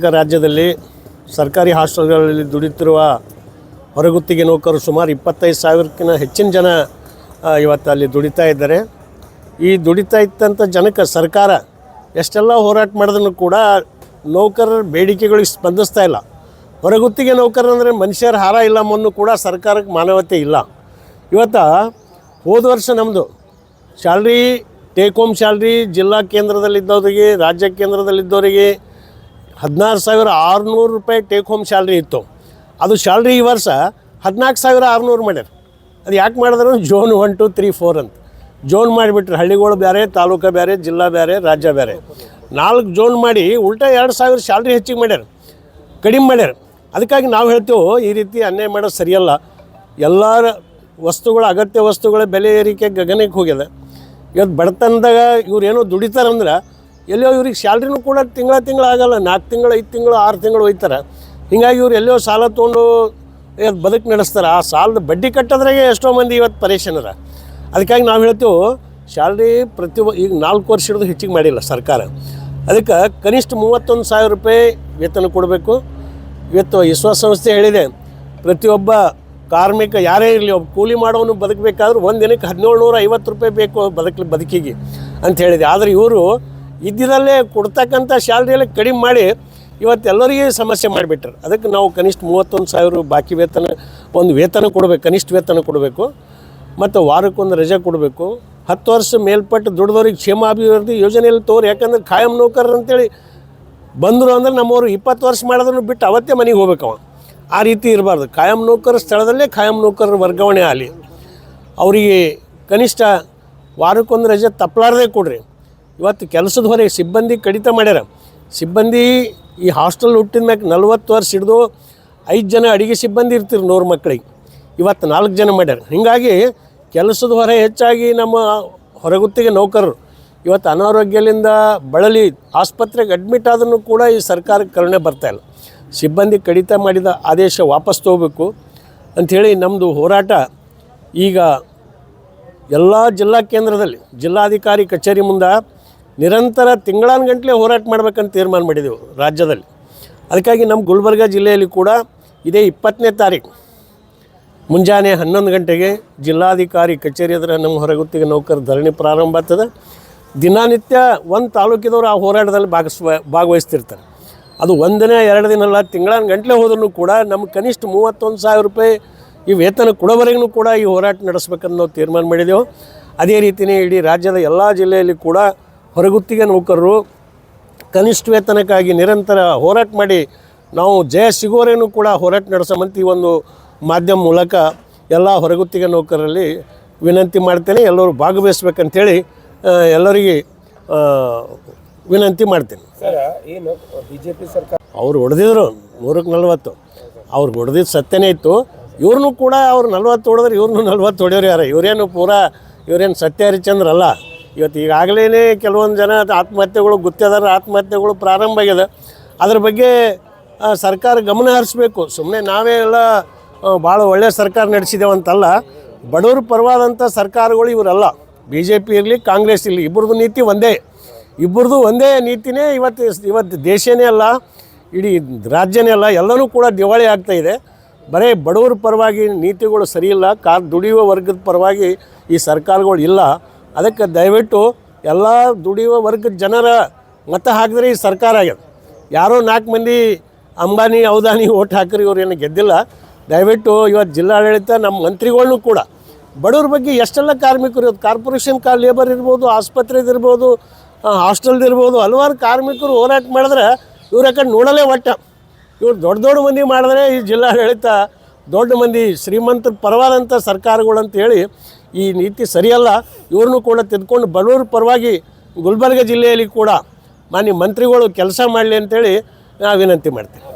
ರಾಜ್ಯದಲ್ಲಿ ಸರ್ಕಾರಿ ಹಾಸ್ಟೆಲ್ಗಳಲ್ಲಿ ದುಡಿತಿರುವ ಹೊರಗುತ್ತಿಗೆ ನೌಕರರು ಸುಮಾರು 25,000ಕ್ಕಿಂತ ಹೆಚ್ಚಿನ ಜನ ಇವತ್ತು ಅಲ್ಲಿ ದುಡಿತಾ ಇದ್ದಾರೆ. ಈ ದುಡಿತಾ ಇದ್ದಂಥ ಜನಕ್ಕೆ ಸರ್ಕಾರ ಎಷ್ಟೆಲ್ಲ ಹೋರಾಟ ಮಾಡಿದ್ರೂ ಕೂಡ ನೌಕರರ ಬೇಡಿಕೆಗಳಿಗೆ ಸ್ಪಂದಿಸ್ತಾ ಇಲ್ಲ. ಹೊರಗುತ್ತಿಗೆ ನೌಕರರಂದರೆ ಮನುಷ್ಯರ ಹಾರ ಇಲ್ಲ ಅನ್ನೋ ಕೂಡ ಸರ್ಕಾರಕ್ಕೆ ಮಾನವತೆ ಇಲ್ಲ. ಇವತ್ತು ಹೋದ ವರ್ಷ ನಮ್ಮದು ಸ್ಯಾಲ್ರಿ ಟೇಕ್ ಹೋಮ್ ಸ್ಯಾಲ್ರಿ ಜಿಲ್ಲಾ ಕೇಂದ್ರದಲ್ಲಿದ್ದವರಿಗೆ ರಾಜ್ಯ ಕೇಂದ್ರದಲ್ಲಿದ್ದವರಿಗೆ 16,600 ರೂಪಾಯಿ ಟೇಕ್ ಹೋಮ್ ಸ್ಯಾಲ್ರಿ ಇತ್ತು. ಅದು ಸ್ಯಾಲ್ರಿ ಈ ವರ್ಷ 14,600 ಮಾಡ್ಯಾರ. ಅದು ಯಾಕೆ ಮಾಡಿದ್ರು? ಜೋನ್ 1, 2, 3, 4 ಅಂತ ಜೋನ್ ಮಾಡಿಬಿಟ್ರೆ ಹಳ್ಳಿಗಳು ಬೇರೆ, ತಾಲೂಕು ಬೇರೆ, ಜಿಲ್ಲಾ ಬೇರೆ, ರಾಜ್ಯ ಬೇರೆ 4 ಜೋನ್ ಮಾಡಿ ಉಲ್ಟಾ 2,000 ಸ್ಯಾಲ್ರಿ ಹೆಚ್ಚಿಗೆ ಮಾಡ್ಯಾರ, ಕಡಿಮೆ ಮಾಡ್ಯಾರ. ಅದಕ್ಕಾಗಿ ನಾವು ಹೇಳ್ತೇವೆ ಈ ರೀತಿ ಅನ್ಯಾಯ ಮಾಡೋದು ಸರಿಯಲ್ಲ. ಎಲ್ಲ ವಸ್ತುಗಳ ಅಗತ್ಯ ವಸ್ತುಗಳ ಬೆಲೆ ಏರಿಕೆ ಗಗನಕ್ಕೆ ಹೋಗ್ಯದ. ಇವತ್ತು ಬಡತನದಾಗ ಇವ್ರು ಏನೋ ದುಡಿತಾರಂದ್ರೆ ಎಲ್ಲೋ ಇವ್ರಿಗೆ ಸ್ಯಾಲ್ರಿನೂ ಕೂಡ ತಿಂಗಳ ಆಗಲ್ಲ. 4 ತಿಂಗಳು, 5 ತಿಂಗಳು, 6 ತಿಂಗಳು ಒಯ್ತಾರೆ. ಹೀಗಾಗಿ ಇವ್ರು ಎಲ್ಲೋ ಸಾಲ ತೊಗೊಂಡು ಬದುಕು ನಡೆಸ್ತಾರೆ. ಆ ಸಾಲದ ಬಡ್ಡಿ ಕಟ್ಟೋದ್ರಾಗೆ ಎಷ್ಟೋ ಮಂದಿ ಇವತ್ತು ಪರೇಶಾನ್ ಅದ. ಅದಕ್ಕಾಗಿ ನಾವು ಹೇಳ್ತೇವೆ ಸ್ಯಾಲ್ರಿ ಈಗ 4 ವರ್ಷ ಹಿಡಿದು ಹೆಚ್ಚಿಗೆ ಮಾಡಿಲ್ಲ ಸರ್ಕಾರ. ಅದಕ್ಕೆ ಕನಿಷ್ಠ 31,000 ರೂಪಾಯಿ ವೇತನ ಕೊಡಬೇಕು. ಇವತ್ತು ವಿಶ್ವಸಂಸ್ಥೆ ಹೇಳಿದೆ, ಪ್ರತಿಯೊಬ್ಬ ಕಾರ್ಮಿಕ ಯಾರೇ ಇರಲಿ, ಒಬ್ಬ ಕೂಲಿ ಮಾಡೋನು ಬದುಕಬೇಕಾದ್ರೂ ಒಂದು ದಿನಕ್ಕೆ 1,750 ರೂಪಾಯಿ ಬೇಕು ಬದುಕಿಗೆ ಅಂತ ಹೇಳಿದೆ. ಆದರೆ ಇವರು ಇದ್ದಿದ್ದಲ್ಲೇ ಕೊಡ್ತಕ್ಕಂಥ ಸ್ಯಾಲ್ರಿಯಲ್ಲೇ ಕಡಿಮೆ ಮಾಡಿ ಇವತ್ತೆಲ್ಲರಿಗೆ ಸಮಸ್ಯೆ ಮಾಡಿಬಿಟ್ರು. ಅದಕ್ಕೆ ನಾವು ಕನಿಷ್ಠ 31,000 ಬಾಕಿ ವೇತನ, ಒಂದು ವೇತನ ಕೊಡಬೇಕು, ಕನಿಷ್ಠ ವೇತನ ಕೊಡಬೇಕು. ಮತ್ತು ವಾರಕ್ಕೊಂದು ರಜೆ ಕೊಡಬೇಕು. 10 ವರ್ಷ ಮೇಲ್ಪಟ್ಟು ದುಡಿದವ್ರಿಗೆ ಕ್ಷೇಮಾಭಿವೃದ್ಧಿ ಯೋಜನೆಯಲ್ಲಿ ತೋರಿ. ಯಾಕಂದ್ರೆ ಖಾಯಂ ನೌಕರರು ಅಂತೇಳಿ ಬಂದರು ಅಂದ್ರೆ ನಮ್ಮವರು 20 ವರ್ಷ ಮಾಡಿದ್ರು ಬಿಟ್ಟು ಅವತ್ತೇ ಮನೆಗೆ ಹೋಗ್ಬೇಕವ. ಆ ರೀತಿ ಇರಬಾರ್ದು. ಖಾಯಂ ನೌಕರ ಸ್ಥಳದಲ್ಲೇ ಖಾಯಂ ನೌಕರರ ವರ್ಗಾವಣೆ ಆಗಲಿ. ಅವರಿಗೆ ಕನಿಷ್ಠ ವಾರಕ್ಕೊಂದು ರಜೆ ತಪ್ಪಲಾರದೆ ಕೊಡ್ರಿ. ಇವತ್ತು ಕೆಲಸದ ಹೊರಗೆ ಸಿಬ್ಬಂದಿ ಕಡಿತ ಮಾಡ್ಯಾರ. ಸಿಬ್ಬಂದಿ ಈ ಹಾಸ್ಟೆಲ್ ಹುಟ್ಟಿದ ಮ್ಯಾಕೆ 40 ವರ್ಷ ಹಿಡಿದು 5 ಜನ ಅಡುಗೆ ಸಿಬ್ಬಂದಿ ಇರ್ತೀರಿ 100 ಮಕ್ಕಳಿಗೆ. ಇವತ್ತು 4 ಜನ ಮಾಡ್ಯಾರ. ಹೀಗಾಗಿ ಕೆಲಸದ ಹೊರ ಹೆಚ್ಚಾಗಿ ನಮ್ಮ ಹೊರಗುತ್ತಿಗೆ ನೌಕರರು ಇವತ್ತು ಅನಾರೋಗ್ಯದಿಂದ ಬಳಲಿ ಆಸ್ಪತ್ರೆಗೆ ಅಡ್ಮಿಟ್ ಆದ್ರೂ ಕೂಡ ಈ ಸರ್ಕಾರಕ್ಕೆ ಕರುಣೆ ಬರ್ತಾಯಿಲ್ಲ. ಸಿಬ್ಬಂದಿ ಕಡಿತ ಮಾಡಿದ ಆದೇಶ ವಾಪಸ್ ತೊಗೋಬೇಕು ಅಂಥೇಳಿ ನಮ್ಮದು ಹೋರಾಟ ಈಗ ಎಲ್ಲ ಜಿಲ್ಲಾ ಕೇಂದ್ರದಲ್ಲಿ ಜಿಲ್ಲಾಧಿಕಾರಿ ಕಚೇರಿ ಮುಂದೆ ನಿರಂತರ ತಿಂಗಳಾನುಗಂಟಲೆ ಹೋರಾಟ ಮಾಡ್ಬೇಕಂತ ತೀರ್ಮಾನ ಮಾಡಿದೆವು ರಾಜ್ಯದಲ್ಲಿ. ಅದಕ್ಕಾಗಿ ನಮ್ಮ ಗುಲ್ಬರ್ಗ ಜಿಲ್ಲೆಯಲ್ಲಿ ಕೂಡ ಇದೇ 20ನೇ ತಾರೀಕು ಮುಂಜಾನೆ 11 ಗಂಟೆಗೆ ಜಿಲ್ಲಾಧಿಕಾರಿ ಕಚೇರಿ ಹತ್ರ ನಮ್ಮ ಹೊರಗುತ್ತಿಗೆ ನೌಕರ ಧರಣಿ ಪ್ರಾರಂಭ ಆಗ್ತದೆ. ದಿನನಿತ್ಯ ಒಂದು ತಾಲೂಕಿದವರು ಆ ಹೋರಾಟದಲ್ಲಿ ಭಾಗವಹಿಸ್ತಿರ್ತಾರೆ. ಅದು 1 ದಿನ 2 ದಿನ ಅಲ್ಲ, ತಿಂಗಳಾನುಗಂಟಲೆ ಹೋದ್ರೂ ಕೂಡ ನಮ್ಗೆ ಕನಿಷ್ಠ 31,000 ರೂಪಾಯಿ ಈ ವೇತನ ಕೊಡೋವರೆಗೂ ಕೂಡ ಈ ಹೋರಾಟ ನಡೆಸ್ಬೇಕಂತ ನಾವು ತೀರ್ಮಾನ ಮಾಡಿದೆವು. ಅದೇ ರೀತಿಯೇ ಇಡೀ ರಾಜ್ಯದ ಎಲ್ಲ ಜಿಲ್ಲೆಯಲ್ಲಿ ಕೂಡ ಹೊರಗುತ್ತಿಗೆ ನೌಕರರು ಕನಿಷ್ಠ ವೇತನಕ್ಕಾಗಿ ನಿರಂತರ ಹೋರಾಟ ಮಾಡಿ ನಾವು ಜಯ ಸಿಗೋವರೆಗೂ ಕೂಡ ಹೋರಾಟ ನಡೆಸೋಮಂತ ಈ ಒಂದು ಮಾಧ್ಯಮ ಮೂಲಕ ಎಲ್ಲ ಹೊರಗುತ್ತಿಗೆ ನೌಕರರಲ್ಲಿ ವಿನಂತಿ ಮಾಡ್ತೇನೆ. ಎಲ್ಲರೂ ಭಾಗವಹಿಸ್ಬೇಕಂತೇಳಿ ಎಲ್ಲರಿಗೆ ವಿನಂತಿ ಮಾಡ್ತೇನೆ. ಏನು BJP ಸರ್ಕಾರ ಅವ್ರು ಹೊಡೆದಿದ್ರು 140, ಅವ್ರು ಹೊಡೆದಿದ್ದು ಸತ್ಯನೇ ಇತ್ತು. ಇವ್ರನ್ನೂ ಕೂಡ ಅವ್ರು 40 ಹೊಡೆದ್ರೆ ಇವ್ರನ್ನೂ 40 ಹೊಡೆಯೋರು ಯಾರು? ಇವರೇನು ಸತ್ಯ ಹರಿಚಂದ್ರ ಅಲ್ಲ. ಇವತ್ತು ಈಗಾಗಲೇ ಕೆಲವೊಂದು ಜನ ಆತ್ಮಹತ್ಯೆಗಳು ಗುತ್ತಿಗೆದಾರ ಆತ್ಮಹತ್ಯೆಗಳು ಪ್ರಾರಂಭ ಆಗಿದೆ. ಅದ್ರ ಬಗ್ಗೆ ಸರ್ಕಾರ ಗಮನ ಹರಿಸ್ಬೇಕು. ಸುಮ್ಮನೆ ನಾವೇ ಎಲ್ಲ ಭಾಳ ಒಳ್ಳೆಯ ಸರ್ಕಾರ ನಡೆಸಿದ್ದೇವಂತಲ್ಲ. ಬಡವ್ರ ಪರವಾದಂಥ ಸರ್ಕಾರಗಳು ಇವರಲ್ಲ. BJP ಇರಲಿ, ಕಾಂಗ್ರೆಸ್ ಇರಲಿ, ಇಬ್ಬರದು ನೀತಿ ಒಂದೇ ನೀತಿನೇ. ಇವತ್ತು ದೇಶನೇ ಅಲ್ಲ, ಇಡೀ ರಾಜ್ಯನೇ ಅಲ್ಲ, ಎಲ್ಲನೂ ಕೂಡ ದಿವಾಳಿ ಆಗ್ತಾಯಿದೆ. ಬರೀ ಬಡವ್ರ ಪರವಾಗಿ ನೀತಿಗಳು ಸರಿಯಿಲ್ಲ, ದುಡಿಯುವ ವರ್ಗದ ಪರವಾಗಿ ಈ ಸರ್ಕಾರಗಳು ಇಲ್ಲ. ಅದಕ್ಕೆ ದಯವಿಟ್ಟು ಎಲ್ಲ ದುಡಿಯುವ ವರ್ಗದ ಜನರ ಮತ ಹಾಕಿದ್ರೆ ಈ ಸರ್ಕಾರ ಆಗ್ಯದ. ಯಾರೋ 4 ಮಂದಿ ಅಂಬಾನಿ ಔದಾನಿ ಓಟ್ ಹಾಕಿರಿ, ಇವ್ರು ಏನು ಗೆದ್ದಿಲ್ಲ. ದಯವಿಟ್ಟು ಇವತ್ತು ಜಿಲ್ಲಾಡಳಿತ ನಮ್ಮ ಮಂತ್ರಿಗಳನ್ನೂ ಕೂಡ ಬಡವ್ರ ಬಗ್ಗೆ ಎಷ್ಟೆಲ್ಲ ಕಾರ್ಮಿಕರು ಇವತ್ತು ಕಾರ್ಪೊರೇಷನ್ ಲೇಬರ್ ಇರ್ಬೋದು, ಆಸ್ಪತ್ರೆದಿರ್ಬೋದು, ಹಾಸ್ಟೆಲ್ದಿರ್ಬೋದು, ಹಲವಾರು ಕಾರ್ಮಿಕರು ಹೋರಾಟ ಮಾಡಿದ್ರೆ ಇವ್ರ ಕಡೆ ನೋಡಲೇ ಇವ್ರು ದೊಡ್ಡ ಮಂದಿ ಮಾಡಿದ್ರೆ ಈ ಜಿಲ್ಲಾಡಳಿತ ದೊಡ್ಡ ಮಂದಿ ಶ್ರೀಮಂತರ ಪರವಾದಂಥ ಸರ್ಕಾರಗಳು ಅಂತೇಳಿ ಈ ನೀತಿ ಸರಿಯಲ್ಲ. ಇವ್ರನ್ನೂ ಕೂಡ ತೆಗೆದುಕೊಂಡು ಬಡವ್ರ ಪರವಾಗಿ ಗುಲ್ಬರ್ಗ ಜಿಲ್ಲೆಯಲ್ಲಿ ಕೂಡ ಮಾನ್ಯ ಮಂತ್ರಿಗಳು ಕೆಲಸ ಮಾಡಲಿ ಅಂತೇಳಿ ನಾನು ವಿನಂತಿ ಮಾಡ್ತೀನಿ.